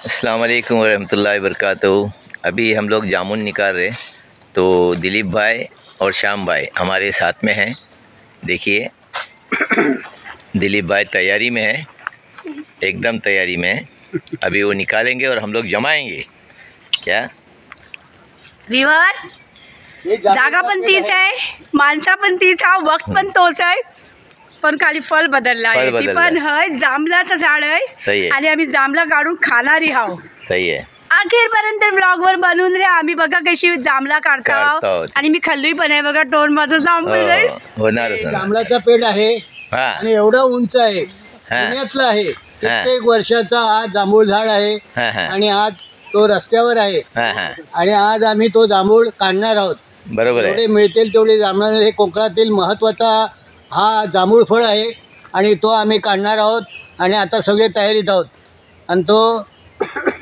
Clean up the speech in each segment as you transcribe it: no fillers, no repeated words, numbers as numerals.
अस्सलाम वालेकुम रहमतुल्लाहि वबरकातुहू। अभी हम लोग जामुन निकाल रहे, तो दिलीप भाई और श्याम भाई हमारे साथ में हैं। देखिए दिलीप भाई तैयारी में है, एकदम तैयारी में है। अभी वो निकालेंगे और हम लोग जमाएंगे। क्या व्यूअर्स, जागा पण तीच आहे, माणसा पण तीच आहे, वक्त पण तोच आहे, पण खाली फल बदलला आहे। ती पण है जांभळाचं झाड सही आहे आहे। आणि आम्ही जांभळा काढून खाणारी आहोत। सही आहे। अखेरपर्यंत ब्लॉगवर बनवून रे आम्ही बघा कशी जांभळा काढतो आणि मी खाल्ली पण आहे बघा। टोन माझं जांभूळ जाईल होणारच। जांभळाचा पेड़ आहे आणि एवढा उंच आहे, पुण्यातला आहे। कित्येक वर्षाचा हा जांभूळ झाड आहे आणि आज तो रस्त्यावर आहे आणि आज आम्ही तो जांभूळ काढणार आहोत। बरोबर आहे। जेवढे मिळतील तेवढे जांभळ, हे कोकणातील महत्त्वाचा हा जांभूळ फळ आहे आणि तो आम्ही काढणार आहोत आणि आता सगळे तयारीत आहोत आणि तो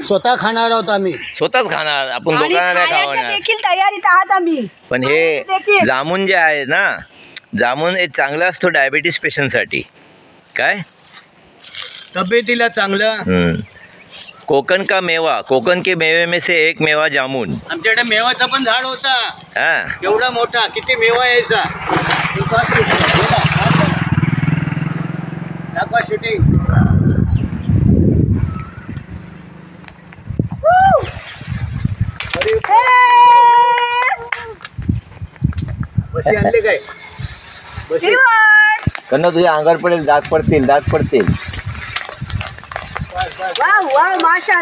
स्वतः खाणार आहोत। आम्ही स्वतःच खाणार, आपण लोकांना नाही खावणार। देखील तयारीत आहात आम्ही। पण हे जामुन जे आहे ना, जामुन एक चांगला असतो डायबिटीज पेशंटसाठी। काय तब्येतीला चांगलं। कोकण का मेवा, कोकण के मेवे में से एक मेवा जामुन। आमच्याकडे मेवाचा पण झाड होता, हाँ एवढा मोठा, किती मेवा यायचा। दाखवा शूटिंग। बशी आणले काय? बशी कन्ना तुझ्या अंगावर पडेल, दाग पडतील, दाग पडतील।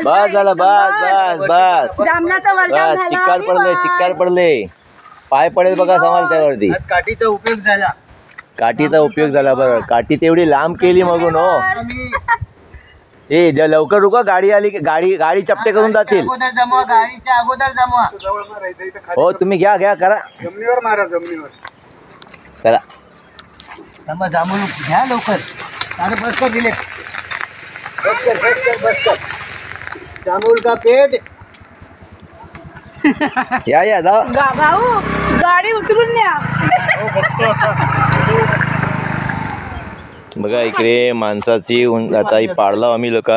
बस झालं, बस बस बस जामनाचा वर्षा बस। झाला, चिक्कार पडले, चिक्कार पडले, पाय पडेल बघा समाल त्यावरती। आज काठीचा उपयोग झाला। काठीचा उपयोग झाला। बरोबर, काठी तेवढी लांब केली मगून हो। ए लवकर रुका, गाडी आली की गाडी चपटे करून जातील। अगोदर जमवा, गाडीच्या अगोदर जमवा। हो तुम्ही घ्या घ्या, करा जमिनीवर मारा, जमिनीवर करा। जमा जांभूळ घ्या लवकर। अरे बस कर दिले, बस कर बस कर बस कर। जांभूळ का पेड़ या जाओ। भाऊ गाडी उचलून न्या। बघा इकडे माणसाची आता ही पाडला आम्ही लोक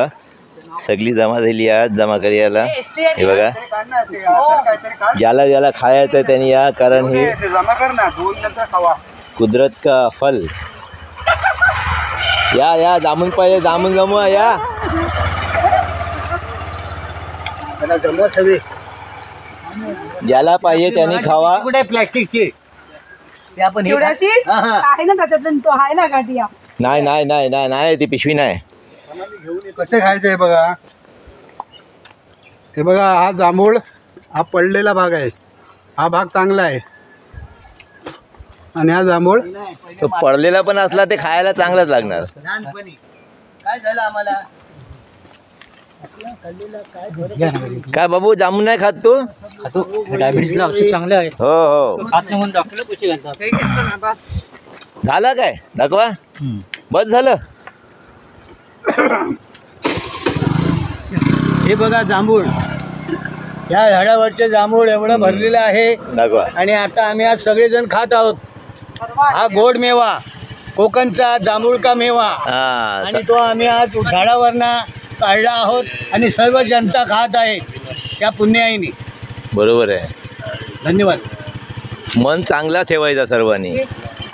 सगळी जमा झाली आज जमा करायला। हे बघा, ज्याला ज्याला खायचं त्यांनी या, कारण हे जमा कर ना, दोन नंतर खावा। कुदरत का फल। या जामुन पाहिजे, जामुन जमवा या। त्याला जमवा सगळे, ज्याला पाहिजे त्यांनी खावा। कुठे प्लॅस्टिकची आपण आहे ना त्याच्यातून, तो आहे ना गाठिया। नाही नाही नाही नाही नाही, ती पिशवी नाही। कसे खायचं आहे बघा, हे बघा, हा जांभूळ, हा पडलेला भाग आहे, हा भाग चांगला आहे आणि हा जांभूळ तो पडलेला पण असला ते खायला चांगलाच लागणार। लहानपणी काय झालं आम्हाला, काय बाबू, जामुन नाही खात तू? डायबिटीजला औषध चांगलं आहे। हो हो, खात नाही म्हणून डॉक्टरला पैसे घालतात। झालं काय दाखवा, बस झालं। हे बघा जांभूळ, या झाडावरचे जांभूळ एवढं भरलेलं आहे दाखवा। आणि आता आम्ही आज सगळेजण खात आहोत। हा गोड मेवा, कोकणचा जांभूळ का मेवा, आणि तो आम्ही आज झाडावरनं काढला आहोत आणि सर्व जनता खात आहे त्या पुण्याईने। बरोबर आहे। धन्यवाद। मन चांगला ठेवायचा सर्वांनी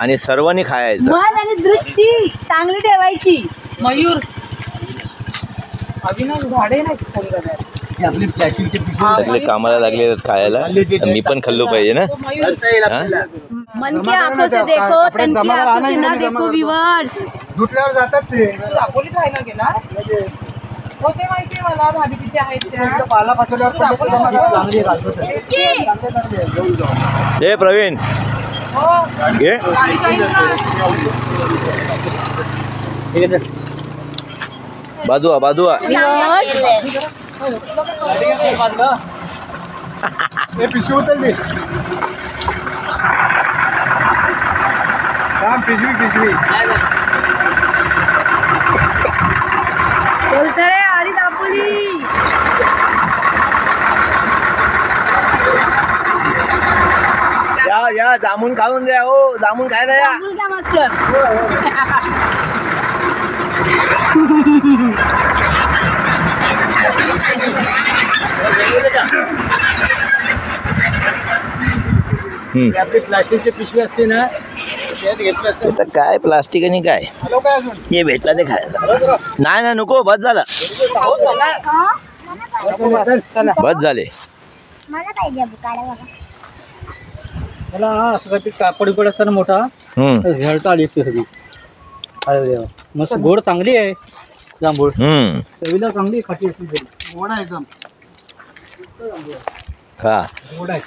आणि सर्वांनी खायचं। मन आणि दृष्टी चांगली ठेवायची। मयूर अभिनव झाडे नाही, आपली प्लॅस्टिकची सगळे कामाला लागले आहेत खायला, मी पण खाल्लो पाहिजे ना। मन की आंखों से देखो, तन की आंखों से ना देखो। व्यूअर्स, धुतल्यावर जातात ते। दापोलीत राहायला गेला हो, ते माहिती आहे मला, भाभी तिथे आहेत त्या। पाला पाचवल्यावर हे प्रवीण घे, बाजूआ बाजूआ। हे पिशवी उचलली, पिशवी बोलतो रे आणि दापोली। या जामुन खाऊन द्या हो, जामुन खायला या। मास्टर ही आपली प्लास्टिकची पिशवी असते ना त्यात घेतलं असतं. आता काय प्लास्टिक आणि काय आलो काय अजून हे भेटला ते खायला. नाही नाही नको, बस झाला, बस झाले. मला पाहिजे काढा बघा. मला असं काहीतरी कापड बिपड असताना मोठा झळता आली असते सगळी. अरे देवा, मस्त गोड चांगली आहे जांभूळ. चवीला चांगली खाटी असते तरी. गोड आहे एकदम. खा,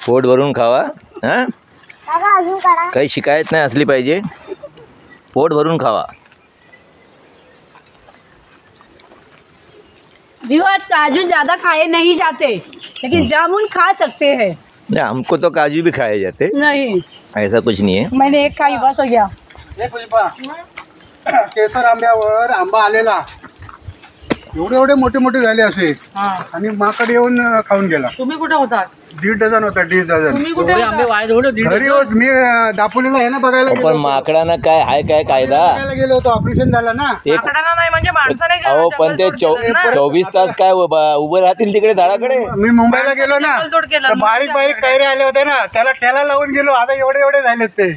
पोट भरून खावा. हा, काका अजून काढा. काही शिकायत नाही असली पाहिजे, पोट भरून खावा. व्यूअर्स, काजू ज़्यादा खाए नहीं जाते लेकिन जामुन खा सकते हैं. नहीं, हमको तो काजू भी खाए जाते, नहीं, ऐसा कुछ नहीं है. मैंने एक खाई बस हो गया. हे पुष्पा, केसर आंब्यावर आंबा आलेला एवढे एवढे मोठे मोठे झाले असे आणि माकड येऊन खाऊन गेला. तुम्ही कुठे होतात? 1.5 डझन होता, 1.5 डझन. तुम्ही कुठे एवढे होतात? आंबे वाया एवढे दीड घरी होत मी दापोलीला आहे ना बघायला गेलो पण होतो. माकडानं काय हाय काय कायदा. बघायला गेलो होतो, ऑपरेशन झालं ना. एक माकडांना नाही म्हणजे माणसाने अहो पण ते 24 तास काय उभं राहतील तिकडे झाडाकडे. मी मुंबईला गेलो ना, जंगलतोड केलं. तर बारीक बारीक कैरे आले होते ना, त्याला ठेला लावून गेलो. आता एवढे एवढे झालेत ते.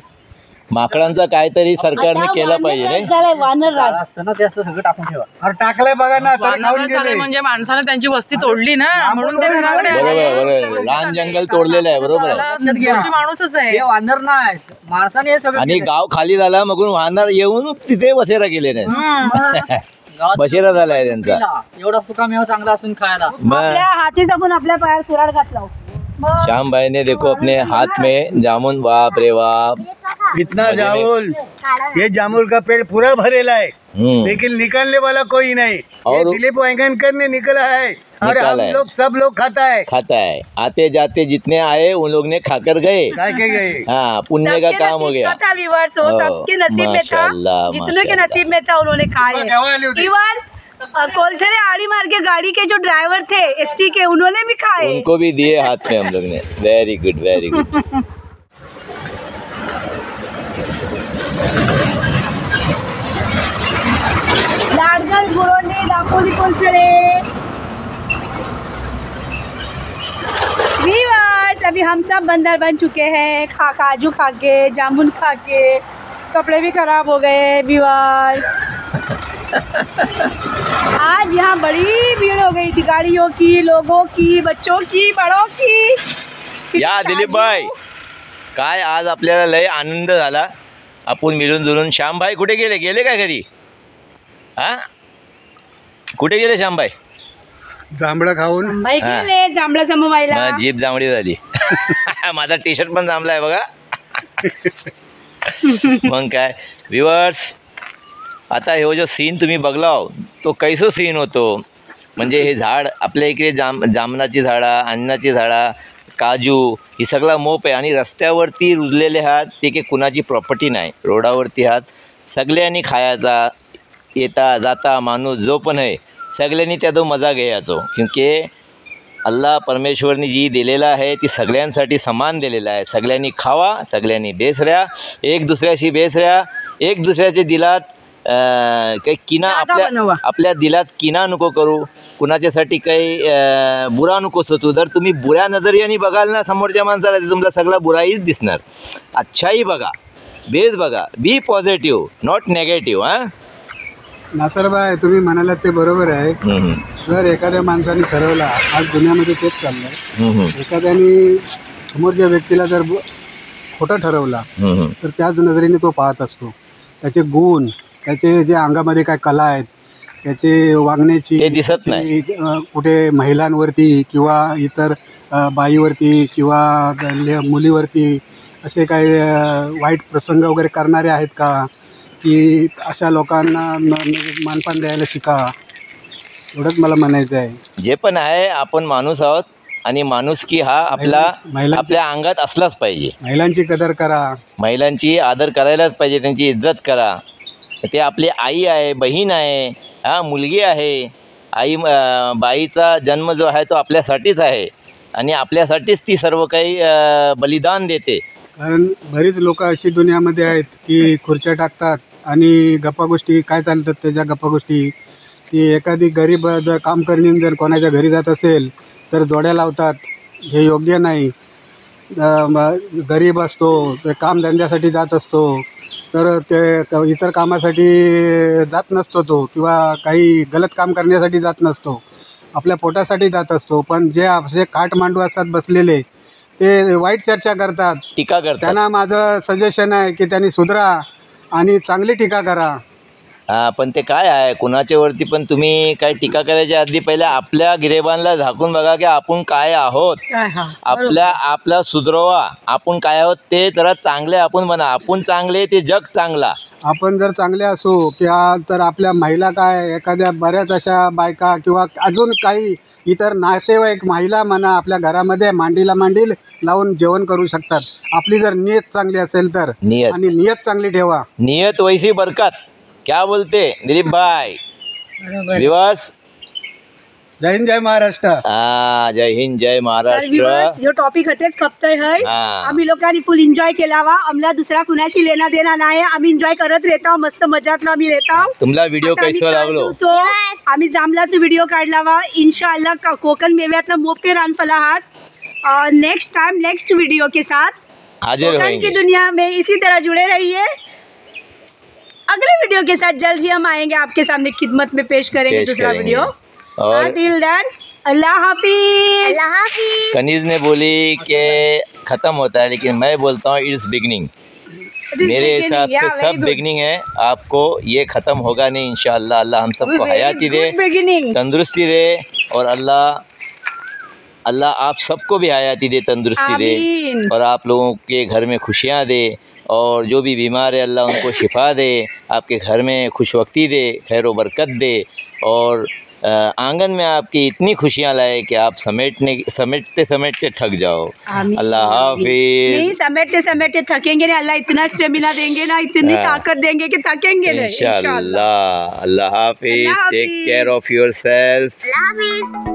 माकडांचा काहीतरी सरकारने केलं पाहिजे रे. झालंय वानर राज. असतं ना ते असं सगळं टाकून ठेवा. अरे टाकलंय बघा ना, तर खाऊन गेले. म्हणजे माणसाने त्यांची वस्ती तोडली ना, म्हणून ते घराकडे आले. बरोबर बरोबर, लहान जंगल तोडलेलं आहे, बरोबर आहे. दिवशी माणूसच आहे. हे वानर नाही, माणसाने हे सगळं आणि गाव खाली झाला मग वाहनार येऊन तिथे बसेरा गेले नाही. गावात बसेरा झालाय त्यांचा. केला. एवढा सुकामेवा चांगला असून खायला. मग आपल्या हातीच आपण आपल्या पायात कुऱ्हाड घातला. श्याम भाई ने देखो अपने हाथ में जामुन, बाप रे बाप. इतना जामुन, ये जामुन का पेड़ पूरा भरेला है, हम्म. लेकिन निकालने वाला कोई नहीं. ये और- दिलीप वांगनकर ने निकला है और निकाला हम है. लोग सब लोग खाता है. खाता है, आते जाते जितने आए उन लोग ने खाकर गए. काय के गए. हाँ, पुण्य का काम हो गया. था व्यूअर्स, वो ओ, सबके नसीब में था. माशाल्लाह, जितनों के माशाल्लाह. नसीब में था उन्होंने खाए. केव्हा आली होती? इवन कोलथरे आड़ी मार के गाड़ी के जो ड्राइवर थे एसटी के, उन्होंने भी खाए. उनको भी दिए हाथ में हम लोग ने. Very good, very good. Ladgal Guronde Dapoli Kolthare. Viewers, अभी हम सब बंदर बन चुके हैं, काजू खा के, जामुन खा के, कपड़े भी खराब हो गए. व्यूअर्स, आज यहाँ बड़ी भीड़ हो गई थी, गाड़ियों की, लोगों की, बच्चों की, बड़ों की. या दिलीप भाई, काय आज आपल्याला लय आनंद झाला. आपण मिळून जुळून. श्याम भाई कुठे गेले? गेले काय घरी? हा, कुठे गेले श्याम भाई? जांभळं खाऊन बाई गेले जांभळा जमवायला. जीभ जांभळी झाली. माझा टी शर्ट पण जांभला आहे बघा. मग काय व्ह्युअर्स, आता हे जो सीन तुम्ही बघलाव तो कैसो सीन होतो. म्हणजे हे झाड आपल्या इकडे जामनाची झाडा, अन्नाची झाडा, काजू ही सगळा मोप आहे. आणि रस्त्यावरती रुजलेले हात ते काही कुणाची प्रॉपर्टी नाही. रोडावरती हात सगळ्यांनी खायचा. येता जाता माणूस जो पण आहे सगळ्यांनी त्यातो मजा घ्यायचो. क्योंकि अल्लाह परमेश्वरनी जी दिलेला आहे ती सगळ्यांसाठी समान दिलेला आहे. सगळ्यांनी खावा, सगळ्यांनी बेस राहा, एक दुसऱ्याशी बेस राहा. एक दुसऱ्याच्या दिलात काही किना आपल्या दिलात किना नको करू. कुणाच्यासाठी काही बुरा नको सोचू. जर तुम्ही बुऱ्या नजरियाने बघाल ना समोरच्या माणसाला, तर तुमचा सगळा बुराईच दिसणार. अच्छाई बघा, बेस बघा, बी पॉझिटिव्ह, नॉट नेगेटिव्ह. हां, नासरबाई, तुम्ही म्हणालात ते बरोबर आहे. जर एखाद्या माणसाने ठरवला, आज दुनियामध्ये तेच चाललंय, एखाद्याने समोरच्या व्यक्तीला जर खोटं ठरवला तर त्याच नजरेने तो पाहत असतो. त्याचे गुण, त्याचे जे अंगामध्ये काय कला आहेत, त्याचे वागण्याची, ते दिसत नाही. कुठे महिलांवरती किंवा इतर बाईवरती किंवा मुलीवरती असे काही वाईट प्रसंग वगैरे करणारे आहेत का, की अशा लोकांना मानपान द्यायला शिका. एवढंच मला म्हणायचं आहे. जे पण आहे आपण माणूस आहोत आणि माणुसकी हा आपल्या अंगात असलाच पाहिजे. महिलांची कदर करा, महिलांची आदर करायलाच पाहिजे, त्यांची इज्जत करा. ते आपली आई आहे, बहीण आहे, हां मुलगी आहे. आई बाईचा जन्म जो आहे तो आपल्यासाठीच आहे आणि आपल्यासाठीच ती सर्व काही बलिदान देते. कारण बरीच लोक अशी दुनियामध्ये आहेत की खुर्च्या टाकतात आणि गप्पा गोष्टी काय चालतात त्याच्या गप्पा गोष्टी, की एखादी गरीब जर काम करणे जर कोणाच्या घरी जात असेल तर जोड्या लावतात. हे योग्य नाही. गरीब असतो, ते कामधंद्यासाठी जात असतो, तर ते इतर कामासाठी जात नसतो तो, किंवा काही गलत काम करण्यासाठी जात नसतो, आपल्या पोटासाठी जात असतो. पण जे असे काठमांडू असतात बसलेले, ते वाईट चर्चा करतात, टीका करतात. त्यांना माझं सजेशन आहे की त्यांनी सुधरा आणि चांगली टीका करा. हा, पण ते काय आहे कुणाच्या वरती पण तुम्ही काय टीका करायच्या आधी पहिले आपल्या गिरेबानला झाकून बघा की आपण काय आहोत. आपला सुधरवा, आपण काय आहोत ते जरा चांगले आपण बना. आपण चांगले ते जग चांगला. आपण जर चांगले असू किंवा तर आपल्या महिला काय एखाद्या बऱ्याच अशा बायका किंवा अजून काही इतर नातेवाईक महिला म्हणा आपल्या घरामध्ये मांडीला मांडील लावून जेवण करू शकतात. आपली जर नियत चांगली असेल तर. आणि नियत चांगली ठेवा. नियत वैसी बरकत. क्या बोलते दिलीप भाई? दिवस जय हिंद जय महाराष्ट्र. जय हिंद जय महाराष्ट्र. जो टॉपिक होतेच खपतोय है आम्ही लोकांनी फुल एन्जॉय केला वा. आम्हाला दुसरा कुणाशी लेना देना नाही. आम्ही एन्जॉय करत राहतो, मस्त मजातला आम्ही राहतो. तुम्हाला व्हिडिओ कैसा लागलो? आम्ही जांभळाचा व्हिडिओ काढला वा. इंशाअल्लाह कोकण मेव्यातला मोपके रानफला हात नेक्स्ट टाइम नेक्स्ट वीडियो के साथ हाजिर कोकण की दुनिया में इसी तरह जुड़े रहिए. अगले वीडियो के साथ जल्द ही हम आएंगे आपके सामने, खिदमत में पेश करेंगे दूसरा वीडियो. और टिल देन अल्लाह हाफिज. कनीज ने बोली कि ख़त्म होता है, लेकिन मैं बोलता हूँ इट्स बिगनिंग. मेरे हिसाब से सब बिगनिंग है. आपको ये ख़त्म होगा नहीं इंशाअल्लाह. अल्लाह हम सबको हयाती दे, तंदुरुस्ती दे, और अल्लाह आप सबको भी हयाती दे, तंदुरुस्ती दे, और आप लोगों के घर में खुशियाँ दे, और जो भी बीमार है अल्लाह उनको शिफा दे, आपके घर में खुशवक्ती दे, खैर व बरकत दे, और आंगन में आपकी इतनी खुशियाँ लाए कि आप समेटते समेटते थक जाओ. अल्लाह हाफिज. नहीं समेटते समेटते थकेंगे नहीं. अल्लाह इतना स्टेमिना देंगे ना, इतनी ताकत देंगे कि थकेंगे नहीं इंशाअल्लाह. अल्लाह हाफिज. Take care of yourself. अल्लाह हाफिज.